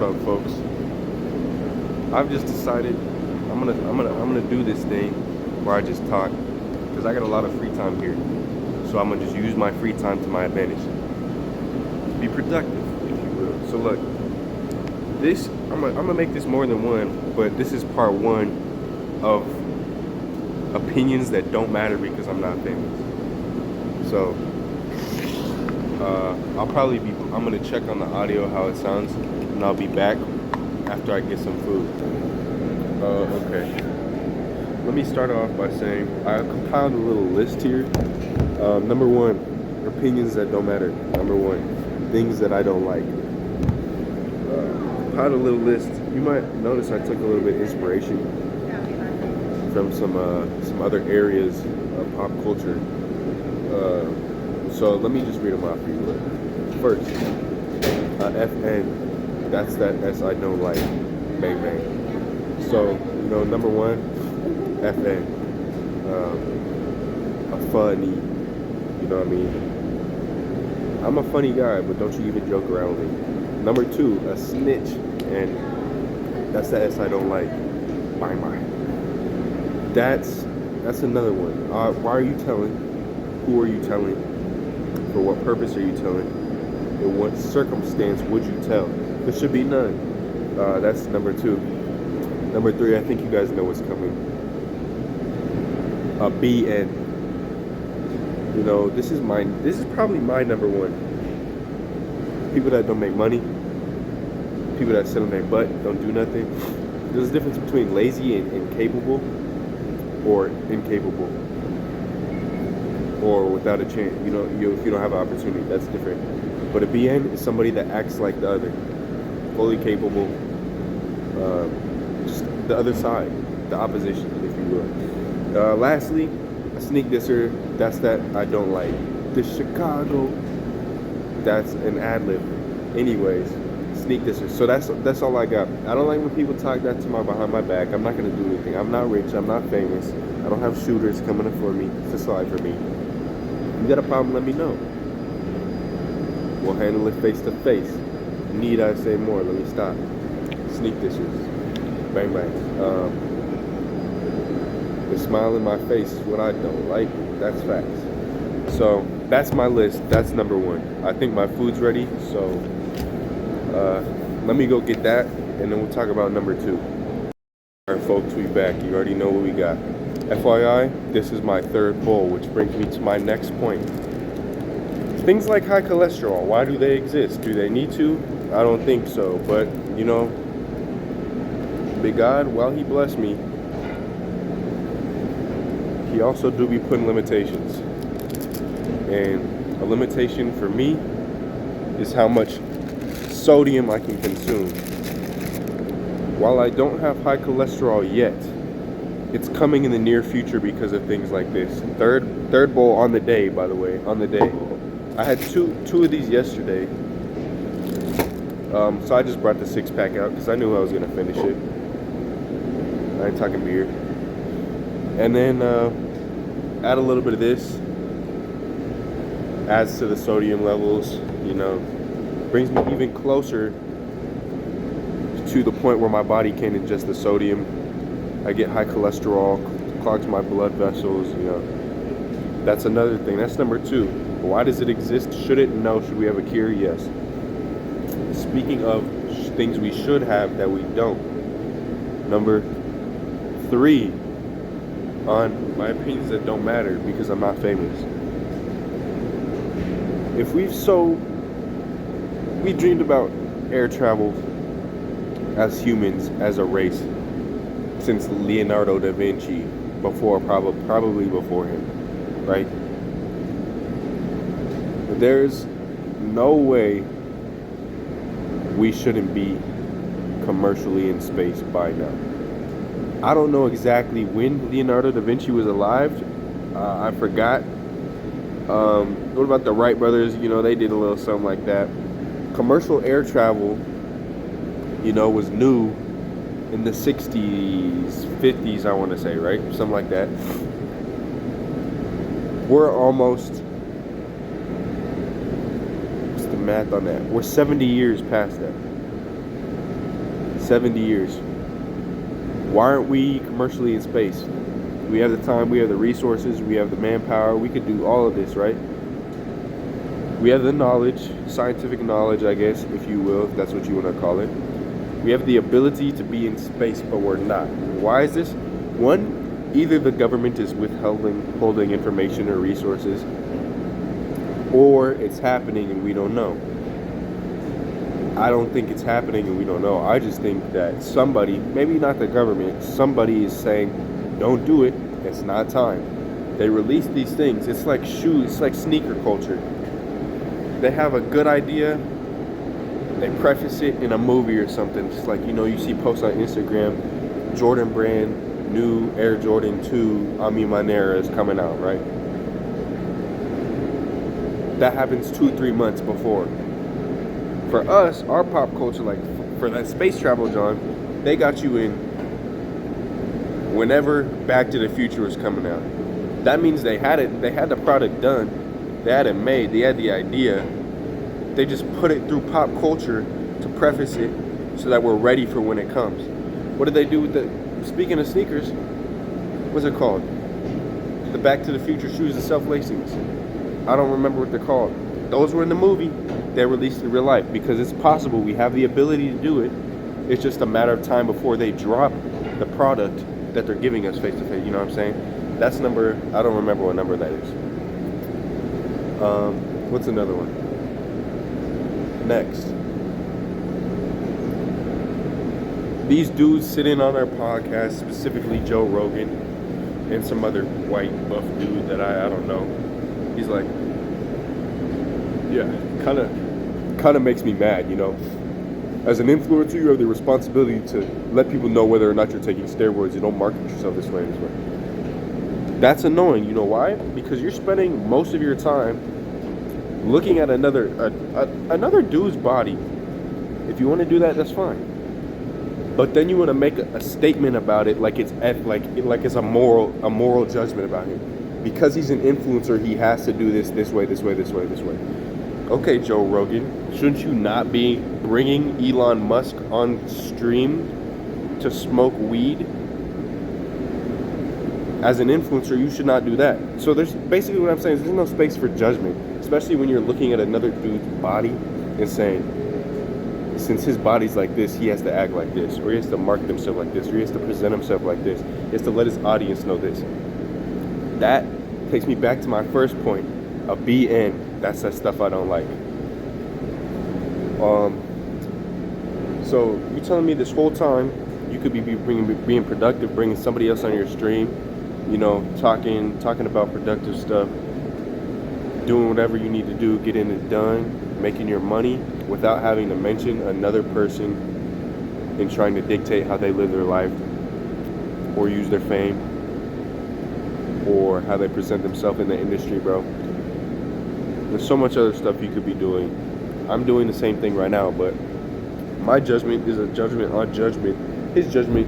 up, folks? I've just decided I'm gonna do this thing where I just talk because I got a lot of free time here. So I'm gonna just use my free time to my advantage. Be productive, if you will. So look, this I'm gonna make this more than one, but this is part one of opinions that don't matter because I'm not famous. So I'm gonna check on the audio how it sounds, and I'll be back after I get some food. Okay. Let me start off by saying I compiled a little list here. Number one, opinions that don't matter. Number one, things that I don't like. Compiled a little list. You might notice I took a little bit of inspiration from some other areas of pop culture. So let me just read them out for you. First, FN. That's that S I don't like. Bang bang. So number one, FN. A funny. You know what I mean? I'm a funny guy, but don't you even joke around with me. Number two, a snitch, and that's the S I don't like. Bye bye. That's another one. Why are you telling? Who are you telling? For what purpose are you telling? In what circumstance would you tell? There should be none. That's number two. Number three, I think you guys know what's coming. A BN. This is probably my number one. People that don't make money. People that sit on their butt, don't do nothing. There's a difference between lazy and incapable, or incapable, or without a chance. If you don't have an opportunity, that's different. But a BN is somebody that acts like the other, fully capable, just the other side, the opposition, if you will. Lastly, a sneak disser. That's that I don't like. The Chicago. That's an ad lib. Anyways, sneak disser. So that's all I got. I don't like when people talk that to behind my back. I'm not gonna do anything. I'm not rich. I'm not famous. I don't have shooters coming up for me to slide for me. You got a problem? Let me know. We'll handle it face to face. Need I say more? Let me stop. Sneak dissers. Bang bang. The smile in my face is what I don't like. That's facts. So that's my list. That's number one. I think my food's ready. So let me go get that, and then we'll talk about number two. All right, folks, we back. You already know what we got. FYI, this is my third bowl, which brings me to my next point. Things like high cholesterol, why do they exist? Do they need to? I don't think so. But, big God, while he blessed me, he also do be putting limitations. And a limitation for me is how much sodium I can consume. While I don't have high cholesterol yet, it's coming in the near future because of things like this. Third bowl on the day, by the way, on the day. I had two of these yesterday. So I just brought the 6-pack out because I knew I was gonna finish it. I ain't talking beer. And then add a little bit of this. Adds to the sodium levels, brings me even closer to the point where my body can't ingest the sodium. I get high cholesterol, clogs my blood vessels, That's another thing. That's number two. Why does it exist? Should it? No. Should we have a cure? Yes. Speaking of things we should have that we don't. Number three on my opinions that don't matter because I'm not famous. If we dreamed about air travel as humans, as a race, since Leonardo da Vinci, probably before him, right? There's no way we shouldn't be commercially in space by now. I don't know exactly when Leonardo da Vinci was alive. I forgot. What about the Wright brothers? They did a little something like that. Commercial air travel, was new in the 60s, 50s, I want to say, right? Something like that. We're almost, what's the math on that? We're 70 years past that. 70 years. Why aren't we commercially in space? We have the time, we have the resources, we have the manpower, we could do all of this, right? We have the knowledge, scientific knowledge, I guess, if you will, if that's what you want to call it. We have the ability to be in space, but we're not. Why is this? One, either the government is holding information or resources, or it's happening and we don't know. I don't think it's happening and we don't know. I just think that somebody, maybe not the government, somebody is saying, don't do it, it's not time. They release these things. It's like shoes, it's like sneaker culture. They have a good idea, they preface it in a movie or something. Just like, you see posts on Instagram, Jordan brand, new Air Jordan 2 Ami Manera is coming out, right? That happens 2-3 months before. For us, our pop culture, like for that space travel, John, they got you in whenever Back to the Future was coming out. That means they had the product done, they had it made, they had the idea. They just put it through pop culture to preface it so that we're ready for when it comes. What did they do with speaking of sneakers, what's it called? The Back to the Future shoes, the self-lacings. I don't remember what they're called. Those were in the movie. They're released in real life because it's possible. We have the ability to do it. It's just a matter of time before they drop the product that they're giving us face to face. You know what I'm saying? That's number, I don't remember what number that is. What's another one? Next. These dudes sitting on our podcast, specifically Joe Rogan and some other white buff dude that I don't know. He's like, yeah, kind of makes me mad, As an influencer, you have the responsibility to let people know whether or not you're taking steroids. You don't market yourself this way. That's annoying. You know why? Because you're spending most of your time looking at another dude's body. If you want to do that, that's fine. But then you want to make a statement about it like it's a moral judgment about him. Because he's an influencer, he has to do this way. Okay, Joe Rogan, shouldn't you not be bringing Elon Musk on stream to smoke weed? As an influencer, you should not do that. So there's basically what I'm saying is there's no space for judgment, especially when you're looking at another dude's body and saying, since his body's like this, he has to act like this, or he has to market himself like this, or he has to present himself like this. He has to let his audience know this. That takes me back to my first point, a BN. That's that stuff I don't like. So you telling me this whole time you could be being productive, bringing somebody else on your stream, talking about productive stuff, doing whatever you need to do, getting it done, making your money without having to mention another person and trying to dictate how they live their life or use their fame or how they present themselves in the industry, bro. There's so much other stuff you could be doing. I'm doing the same thing right now, but my judgment is a judgment on judgment. His judgment,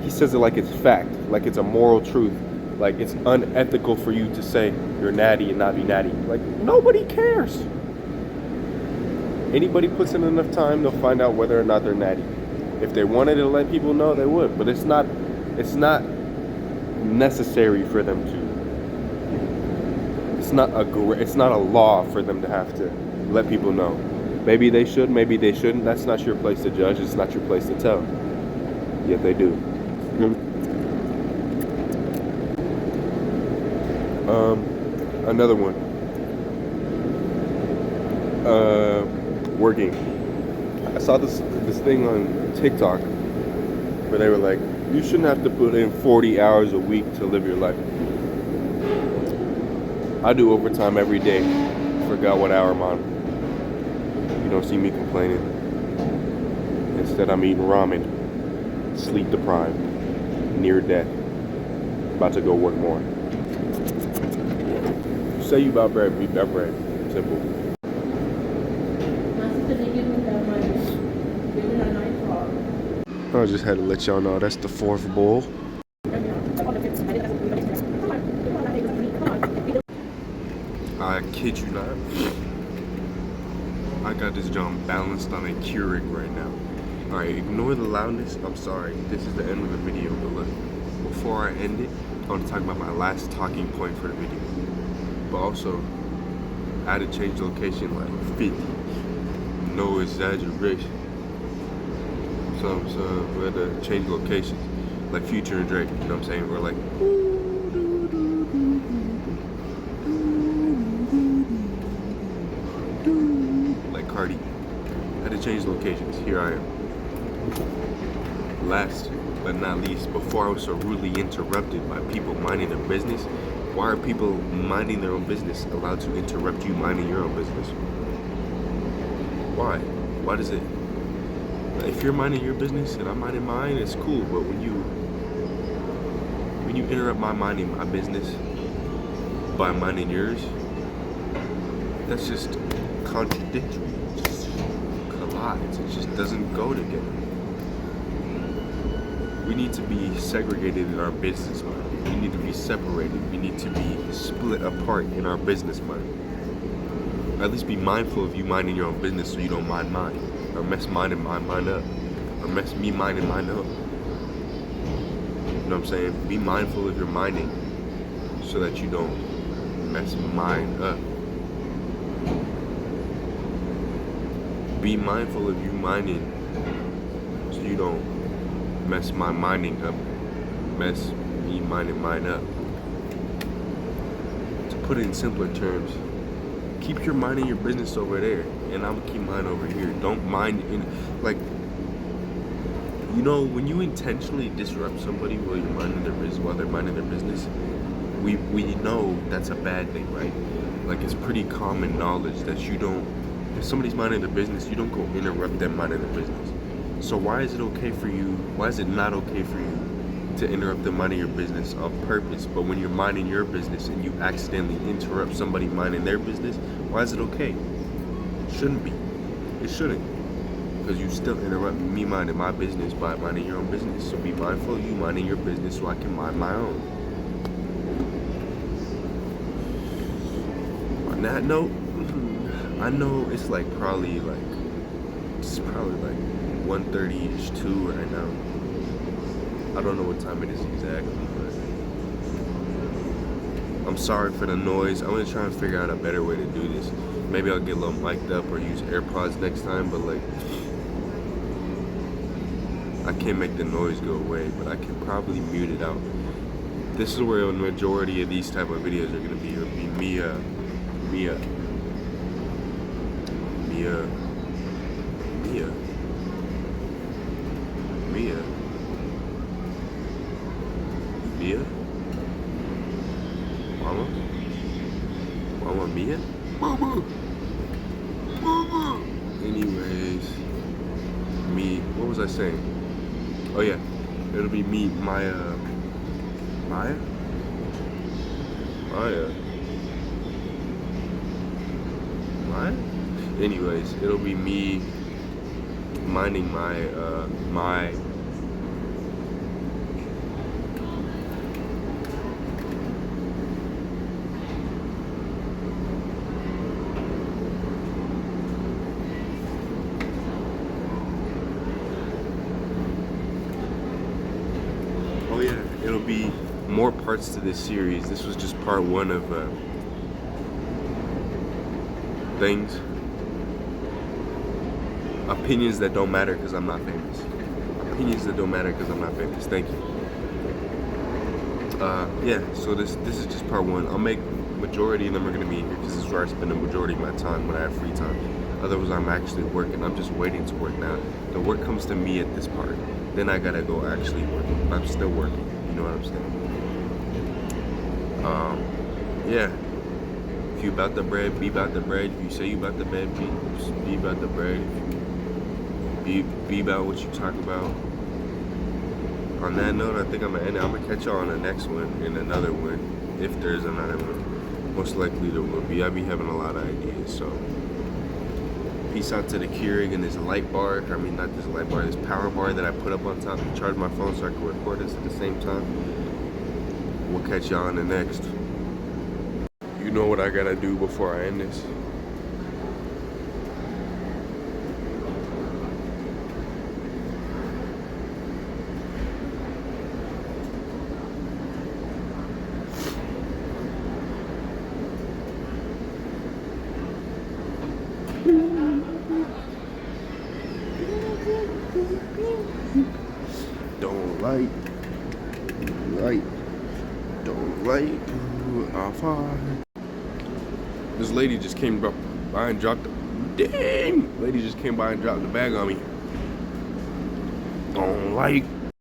he says it like it's fact, like it's a moral truth, like it's unethical for you to say you're natty and not be natty. Like, nobody cares. Anybody puts in enough time, they'll find out whether or not they're natty. If they wanted to let people know, they would, but it's not necessary for them to. It's not a law for them to have to let people know. Maybe they should, maybe they shouldn't. That's not your place to judge. It's not your place to tell. Yet they do. Another one. Working. I saw this thing on TikTok where they were like, you shouldn't have to put in 40 hours a week to live your life. I do overtime every day. Forgot what hour I'm on. You don't see me complaining. Instead, I'm eating ramen, sleep deprived, near death, about to go work more. Say you about bread, be about bread. Simple. I just had to let y'all know that's the fourth bowl. I kid you not. I got this jump balanced on a Keurig right now. Alright, ignore the loudness. I'm sorry. This is the end of the video, but look. Before I end it, I want to talk about my last talking point for the video. But also, I had to change location like 50. No exaggeration. So we had to change locations. Like Future and Drake, you know what I'm saying? We're like, Cardi. I had to change locations. Here I am. Last but not least, before I was so rudely interrupted by people minding their business, why are people minding their own business allowed to interrupt you minding your own business? Why? Why does it? If you're minding your business and I'm minding mine, it's cool. But when you interrupt my minding my business by minding yours, that's just contradictory. It just collides. It just doesn't go together. We need to be segregated in our business mind. We need to be separated. We need to be split apart in our business mind. At least be mindful of you minding your own business so you don't mind mine. Or mess mine and mine up. Or mess me mine and mine up. You know what I'm saying? Be mindful of your minding so that you don't mess mine up. Be mindful of you minding so you don't mess my minding up. Mess me minding mine up. To put it in simpler terms, keep your minding your business over there, and I'm gonna keep mine over here. Don't mind like, you know, when you intentionally disrupt somebody while you're minding their business, while they're minding their business, we know that's a bad thing, right? Like, it's pretty common knowledge that you don't. If somebody's minding their business, you don't go interrupt them minding their business. So why is it okay for you? Why is it not okay for you to interrupt them minding your business on purpose? But when you're minding your business and you accidentally interrupt somebody minding their business, why is it okay? It shouldn't be. It shouldn't. Because you still interrupt me minding my business by minding your own business. So be mindful of you minding your business so I can mind my own. On that note, I know it's like probably like 1:30-ish, 2 right now. I don't know what time it is exactly, but I'm sorry for the noise. I'm gonna try and figure out a better way to do this. Maybe I'll get a little mic'd up or use AirPods next time, but like, I can't make the noise go away, but I can probably mute it out. This is where the majority of these type of videos are gonna be. It'll be Mia. Mia. Mama Mia? Mama! Anyways, me, what was I saying? Oh yeah, it'll be me, Maya? Anyways, it'll be me minding my oh yeah, it'll be more parts to this series. This was just part 1 of things. Opinions that don't matter because I'm not famous. Opinions that don't matter because I'm not famous. Thank you. Yeah, so this is just part 1. I'll make majority of them are going to be here because this is where I spend the majority of my time when I have free time. Otherwise, I'm actually working. I'm just waiting to work now. The work comes to me at this part. Then I gotta go actually work. I'm still working. You know what I'm saying? Yeah. If you about the bread, be about the bread. If you say you about the bread, be about the bread. Be about what you talk about. On that note, I think I'm gonna end it. I'm gonna catch y'all on the next one and another one, if there's another one. Most likely there will be. I be having a lot of ideas, so peace out to the Keurig and this light bar. I mean, not this light bar, this power bar that I put up on top to charge my phone so I can record this at the same time. We'll catch y'all on the next. You know what I gotta do before I end this? Don't like, how far. This lady just came by and dropped the, lady just came by and dropped the bag on me. Don't like.